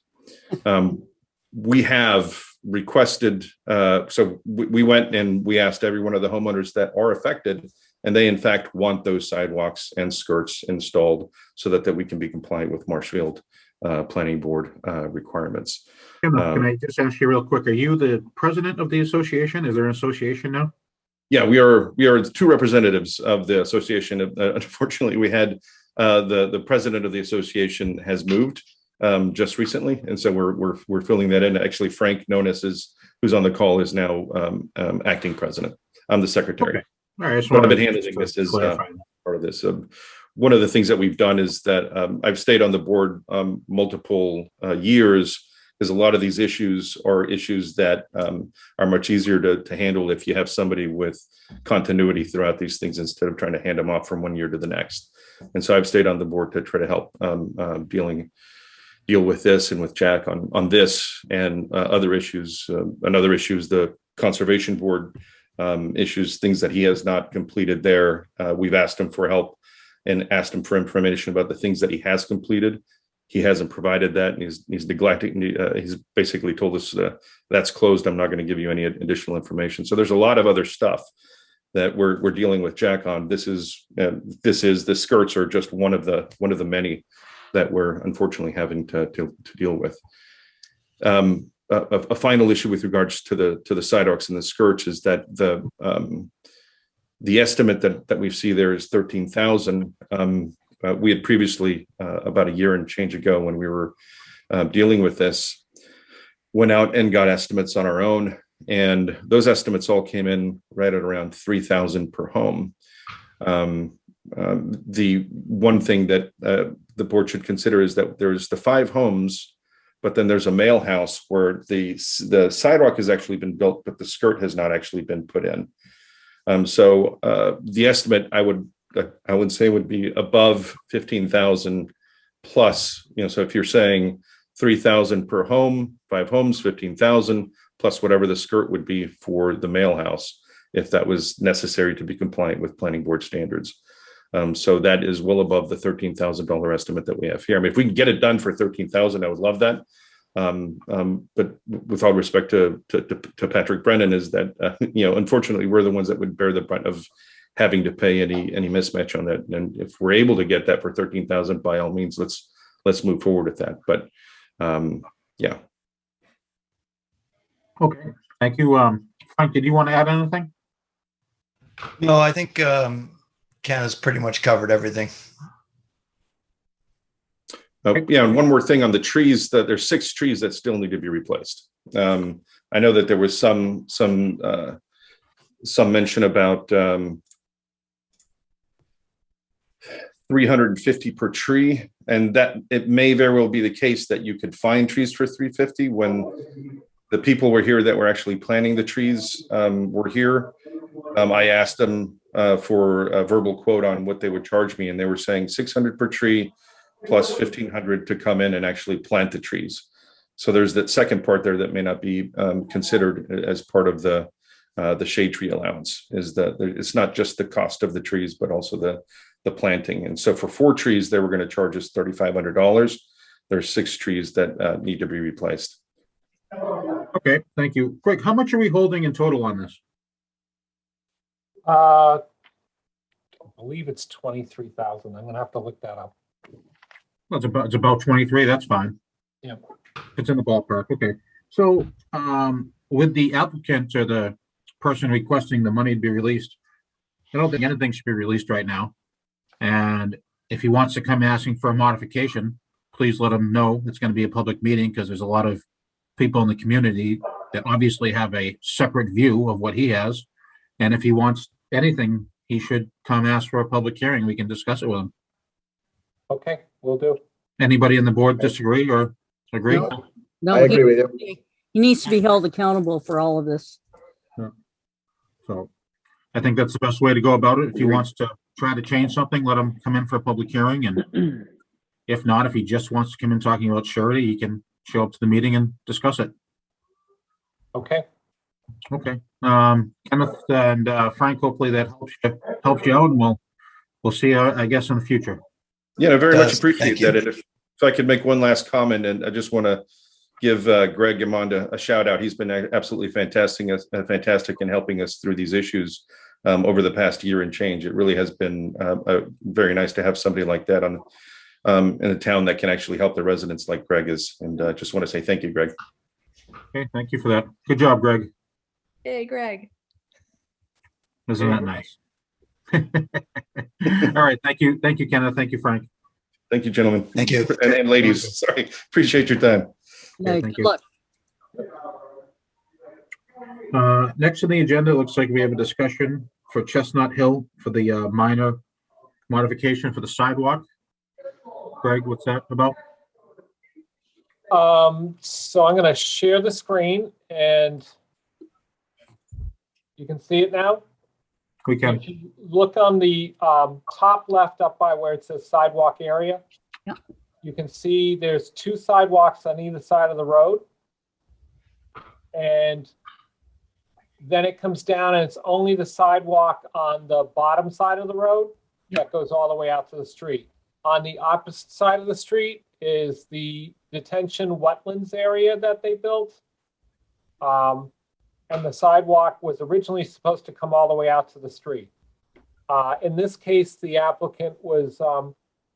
We have requested, so we went and we asked every one of the homeowners that are affected, and they in fact want those sidewalks and skirts installed so that we can be compliant with Marshfield Planning Board requirements. Can I just ask you real quick, are you the president of the association? Is there an association now? Yeah, we are 2 representatives of the association. Unfortunately, we had the president of the association has moved just recently, and so we're filling that in. Actually, Frank Nonis, who's on the call, is now acting president. I'm the secretary. Okay. All right, so I've been handling this as part of this. One of the things that we've done is that I've stayed on the board multiple years, because a lot of these issues are issues that are much easier to handle if you have somebody with continuity throughout these things instead of trying to hand them off from one year to the next. And so I've stayed on the board to try to help deal with this and with Jack on this and other issues. Another issue is the conservation board issues, things that he has not completed there. We've asked him for help and asked him for information about the things that he has completed. He hasn't provided that, and he's neglecting. He's basically told us that's closed. I'm not going to give you any additional information. So there's a lot of other stuff that we're dealing with Jack on. The skirts are just one of the many that we're unfortunately having to deal with. A final issue with regards to the sidewalks and the skirts is that the estimate that we see there is $13,000. We had previously, about a year and change ago, when we were dealing with this, went out and got estimates on our own, and those estimates all came in right at around $3,000 per home. The one thing that the board should consider is that there's the 5 homes, but then there's a mail house where the sidewalk has actually been built, but the skirt has not actually been put in. So the estimate I would say would be above 15,000 plus. So if you're saying 3,000 per home, 5 homes, 15,000 plus whatever the skirt would be for the mail house, if that was necessary to be compliant with planning board standards. So that is well above the $13,000 estimate that we have here. I mean, if we can get it done for 13,000, I would love that. But with all respect to Patrick Brennan, is that unfortunately we're the ones that would bear the brunt of having to pay any mismatch on that. And if we're able to get that for 13,000, by all means, let's move forward with that. But yeah. Okay, thank you. Frank, did you want to add anything? No, I think Ken has pretty much covered everything. Yeah, and one more thing on the trees, that there's 6 trees that still need to be replaced. I know that there was some mention about 350 per tree, and that it may very well be the case that you could find trees for 350 when the people were here that were actually planting the trees were here. I asked them for a verbal quote on what they would charge me, and they were saying 600 per tree plus 1,500 to come in and actually plant the trees. So there's that second part there that may not be considered as part of the shade tree allowance, is that it's not just the cost of the trees, but also the planting. And so for 4 trees, they were going to charge us $3,500. There's 6 trees that need to be replaced. Okay, thank you. Greg, how much are we holding in total on this? I believe it's 23,000. I'm gonna have to look that up. Well, it's about 23. That's fine. Yeah. It's in the ballpark. Okay. So, with the applicant or the person requesting the money to be released, I don't think anything should be released right now. And if he wants to come asking for a modification, please let him know it's going to be a public meeting, because there's a lot of people in the community that obviously have a separate view of what he has. And if he wants anything, he should come ask for a public hearing. We can discuss it with him. Okay, will do. Anybody in the board disagree or agree? No, I agree with you. he needs to be held accountable for all of this. So I think that's the best way to go about it. If he wants to try to change something, let him come in for a public hearing. And if not, if he just wants to come in talking about surety, he can show up to the meeting and discuss it. Okay. Okay. Kenneth and Frank, hopefully that helps you out, and we'll see you, I guess, in the future. Yeah, I very Does. much appreciate Thank you. that. And if I could make one last comment, and I just want to give Greg Gamonda a shout out. He's been absolutely fantastic in helping us through these issues over the past year and change. It really has been very nice to have somebody like that in a town that can actually help the residents like Greg is. And just want to say thank you, Greg. Okay, thank you for that. Good job, Greg. Hey, Greg. Isn't that nice? All right, thank you, Kenneth. Thank you, Frank. Thank you, gentlemen. Thank you. And ladies, sorry. Appreciate your time. Yeah, thank good you. luck. Next on the agenda, it looks like we have a discussion for Chestnut Hill for the minor modification for the sidewalk. Greg, what's that about? So I'm gonna share the screen and you can see it now. We can. If you look on the top left up by where it says sidewalk area. Yeah. You can see there's 2 sidewalks on either side of the road. And then it comes down and it's only the sidewalk on the bottom side of the road that goes all the way out to the street. On the opposite side of the street is the detention wetlands area that they built. And the sidewalk was originally supposed to come all the way out to the street. In this case, the applicant was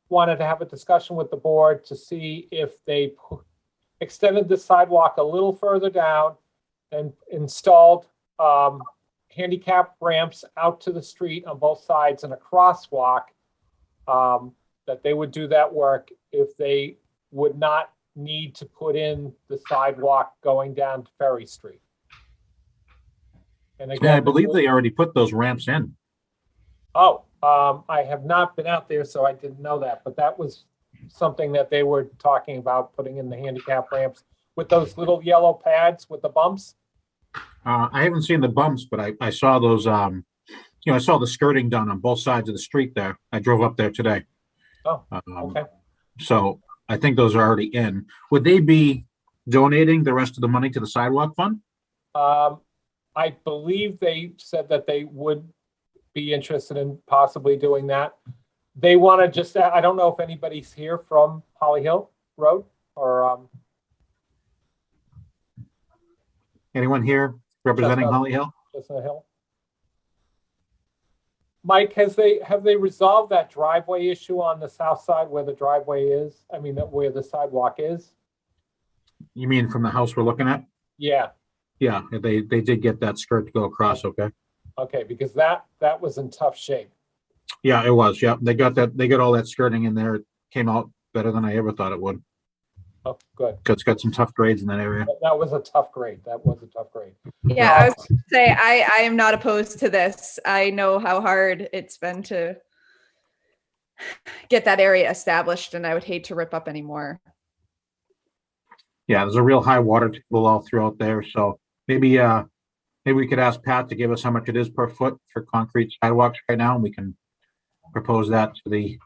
wanted to have a discussion with the board to see if they extended the sidewalk a little further down and installed handicap ramps out to the street on both sides and a crosswalk, that they would do that work if they would not need to put in the sidewalk going down to Ferry Street. And Yeah, I believe they already put those ramps in. Oh, I have not been out there, so I didn't know that, but that was something that they were talking about, putting in the handicap ramps with those little yellow pads with the bumps. I haven't seen the bumps, but I saw those, I saw the skirting done on both sides of the street there. I drove up there today. Oh, okay. So I think those are already in. Would they be donating the rest of the money to the sidewalk fund? I believe they said that they would be interested in possibly doing that. They want to just, I don't know if anybody's here from Holly Hill Road or Anyone here representing Chestnut. Holly Hill? Chestnut Hill. Mike, have they resolved that driveway issue on the south side where the driveway is? I mean, where the sidewalk is? You mean from the house we're looking at? Yeah, Yeah, they did get that skirt to go across, okay? okay, because that was in tough shape. Yeah, it was, yeah. They got all that skirting in there. It came out better than I ever thought it would. Oh, good. 'Cause it's got some tough grades in that area. That was a tough grade. That was a tough grade. Yeah, I was gonna say I am not opposed to this. I know how hard it's been to get that area established, and I would hate to rip up any more. Yeah, there's a real high water table all throughout there, so maybe we could ask Pat to give us how much it is per foot for concrete sidewalks right now, and we can propose that to the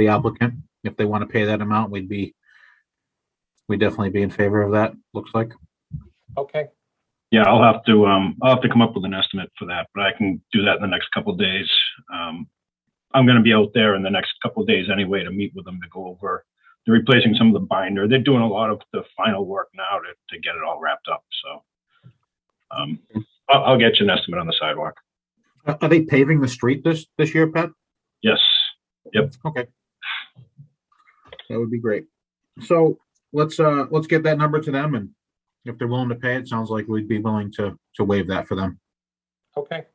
applicant. If they want to pay that amount, we'd definitely be in favor of that, looks like. Okay, Yeah, I'll have to come up with an estimate for that, but I can do that in the next couple of days. I'm going to be out there in the next couple of days anyway to meet with them to go over. They're replacing some of the binder. They're doing a lot of the final work now to get it all wrapped up. So I'll get you an estimate on the sidewalk. Are they paving the street this year, Pat? Yes. Yep. Okay. That would be great. So let's get that number to them, and if they're willing to pay it, sounds like we'd be willing to waive that for them. okay.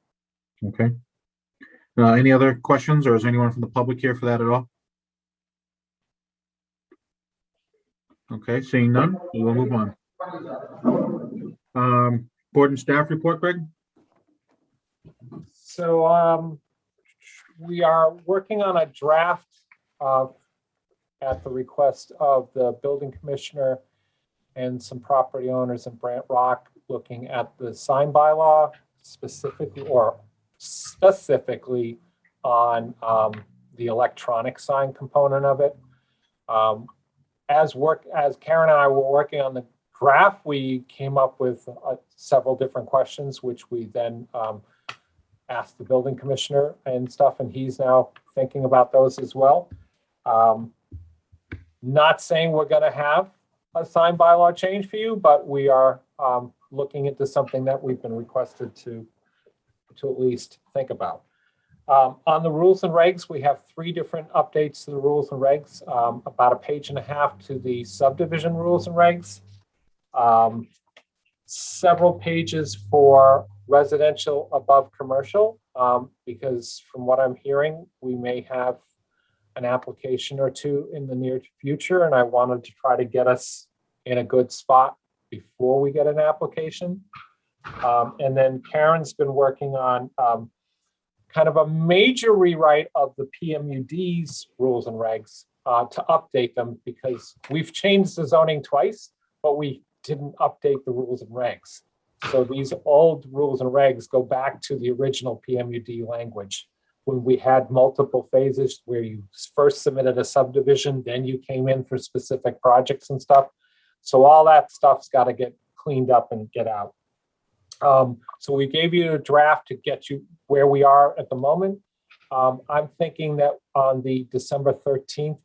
Okay. Any other questions, or is anyone from the public here for that at all? Okay, seeing none, we will move on. Board and staff report, Greg? So we are working on a draft at the request of the building commissioner and some property owners in Brant Rock, looking at the sign bylaw specifically on the electronic sign component of it. As Karen and I were working on the draft, we came up with several different questions, which we then asked the building commissioner and stuff, and he's now thinking about those as well. Not saying we're going to have a sign bylaw change for you, but we are looking into something that we've been requested to at least think about. On the rules and regs, we have 3 different updates to the rules and regs, about a page and a half to the subdivision rules and regs, several pages for residential above commercial, because from what I'm hearing, we may have an application or 2 in the near future, and I wanted to try to get us in a good spot before we get an application. And then Karen's been working on kind of a major rewrite of the PMUD's rules and regs to update them, because we've changed the zoning twice, but we didn't update the rules and regs. So these old rules and regs go back to the original PMUD language, when we had multiple phases where you first submitted a subdivision, then you came in for specific projects and stuff. So all that stuff's got to get cleaned up and get out. So we gave you a draft to get you where we are at the moment. I'm thinking that on the December 13th,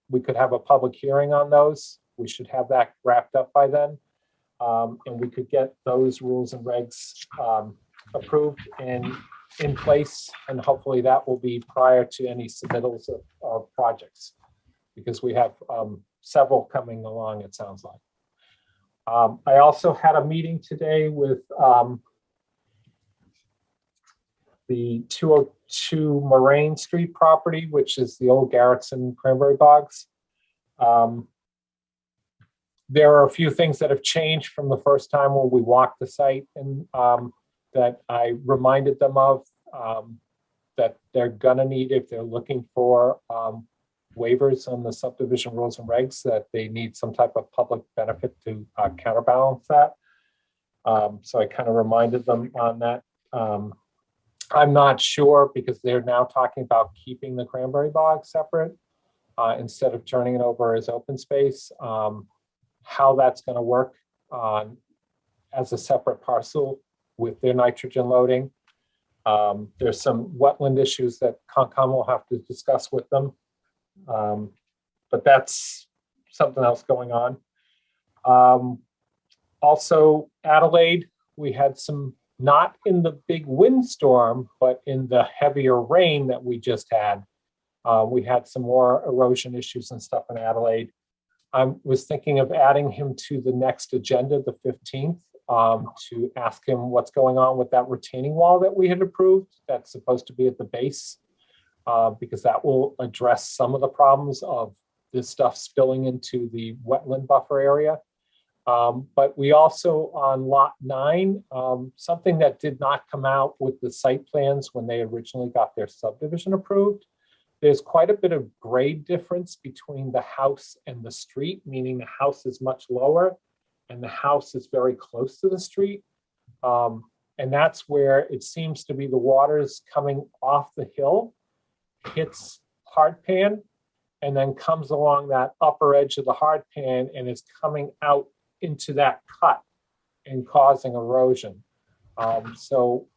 we could have a public hearing on those. We should have that wrapped up by then. And we could get those rules and regs approved and in place. And hopefully that will be prior to any submittals of projects, because we have several coming along, it sounds like. I also had a meeting today with the 202 Moraine Street property, which is the old Garrettson Cranberry Bogs. There are a few things that have changed from the first time when we walked the site, and that I reminded them of, that they're gonna need, if they're looking for waivers on the subdivision rules and regs, that they need some type of public benefit to counterbalance that. So I kind of reminded them on that. I'm not sure, because they're now talking about keeping the Cranberry Bog separate instead of turning it over as open space. How that's going to work as a separate parcel with their nitrogen loading. There's some wetland issues that Concom will have to discuss with them. But that's something else going on. Also, Adelaide, we had some not in the big windstorm, but in the heavier rain that we just had. We had some more erosion issues and stuff in Adelaide. I was thinking of adding him to the next agenda, the 15th, to ask him what's going on with that retaining wall that we had approved that's supposed to be at the base, because that will address some of the problems of this stuff spilling into the wetland buffer area. But we also, on lot 9, something that did not come out with the site plans when they originally got their subdivision approved. There's quite a bit of grade difference between the house and the street, meaning the house is much lower and the house is very close to the street. And that's where it seems to be the water's coming off the hill, hits hard pan, and then comes along that upper edge of the hard pan and is coming out into that cut and causing erosion. So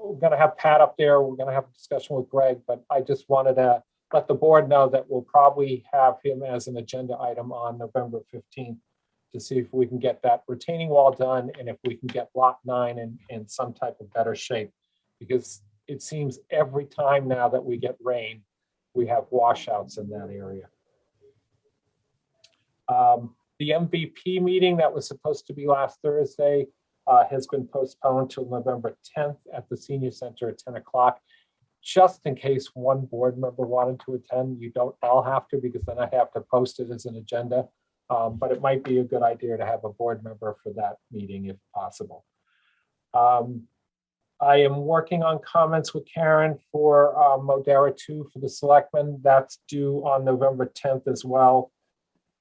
we're going to have Pat up there. We're going to have a discussion with Greg, but I just wanted to let the board know that we'll probably have him as an agenda item on November 15th to see if we can get that retaining wall done and if we can get lot 9 in some type of better shape, because it seems every time now that we get rain, we have washouts in that area. The MVP meeting that was supposed to be last Thursday has been postponed till November 10th at the Senior Center at 10 o'clock. Just in case one board member wanted to attend, you don't all have to, because then I have to post it as an agenda. But it might be a good idea to have a board member for that meeting if possible. I am working on comments with Karen for Modera 2 for the selectmen. That's due on November 10th as well.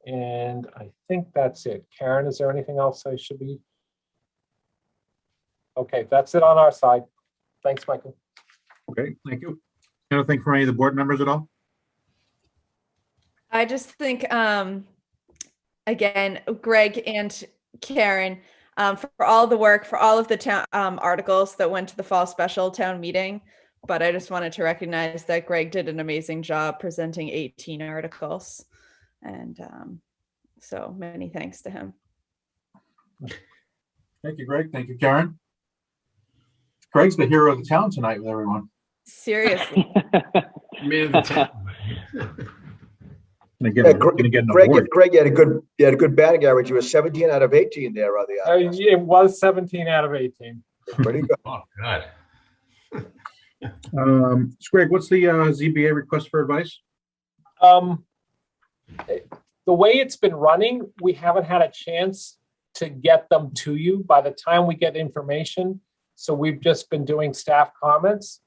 And I think that's it. Karen, is there anything else I should be? Okay, that's it on our side. Thanks, Michael. Okay, thank you. Anything from any of the board members at all? I just think, again, Greg and Karen, for all the work, for all of the town articles that went to the fall special town meeting. But I just wanted to recognize that Greg did an amazing job presenting 18 articles. And so many thanks to him. Thank you, Greg. Thank you, Karen. Greg's the hero of the town tonight with everyone. Seriously. Man of the town. Greg, you had a good batting average. You were 17 out of 18 there on the. It was 17 out of 18. Pretty good. Oh, God. Greg, what's the ZBA request for advice? The way it's been running, we haven't had a chance to get them to you by the time we get information. So we've just been doing staff comments.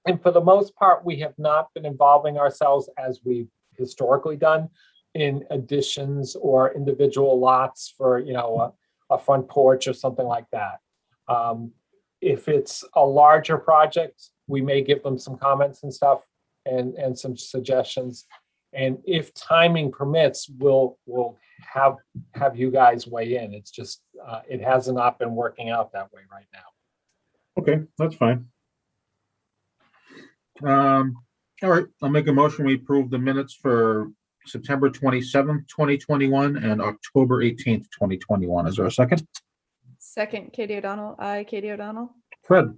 And for the most part, we have not been involving ourselves as we've historically done in additions or individual lots for, you know, a front porch or something like that. If it's a larger project, we may give them some comments and stuff and some suggestions. And if timing permits, we'll have you guys weigh in. It's just, it has not been working out that way right now. Okay, that's fine. All right, I'll make a motion. We approve the minutes for September 27th, 2021 and October 18th, 2021. Is there a second? Second, Katie O'Donnell. Aye, Katie O'Donnell. Fred.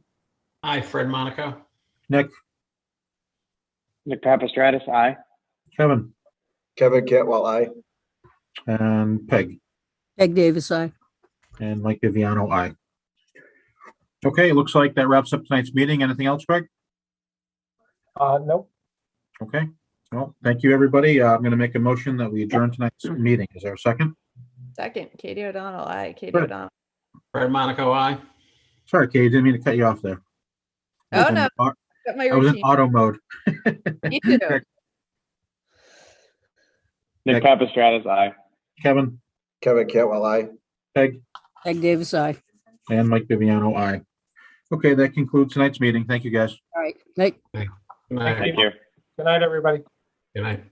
Aye, Fred Monaco. Nick. Nick Papastratis, aye. Kevin. Kevin Cantwell, aye. And Peg. Peg Davis, aye. And Mike Viviano, aye. Okay, it looks like that wraps up tonight's meeting. Anything else, Greg? Nope. Okay. Well, thank you, everybody. I'm going to make a motion that we adjourn tonight's meeting. Is there a second? Second, Katie O'Donnell. Aye, Katie Fred. O'Donnell. Fred Monaco, aye. Sorry, Katie, didn't mean to cut you off there. Oh, no. Got my I was in routine. auto mode. Me too. Nick Papastratis, aye. Kevin. Kevin Cantwell, aye. Peg. Peg Davis, aye. And Mike Viviano, aye. Okay, that concludes tonight's meeting. Thank you, guys. All right. Night. Good night. Thank you. Good night, everybody. Good night.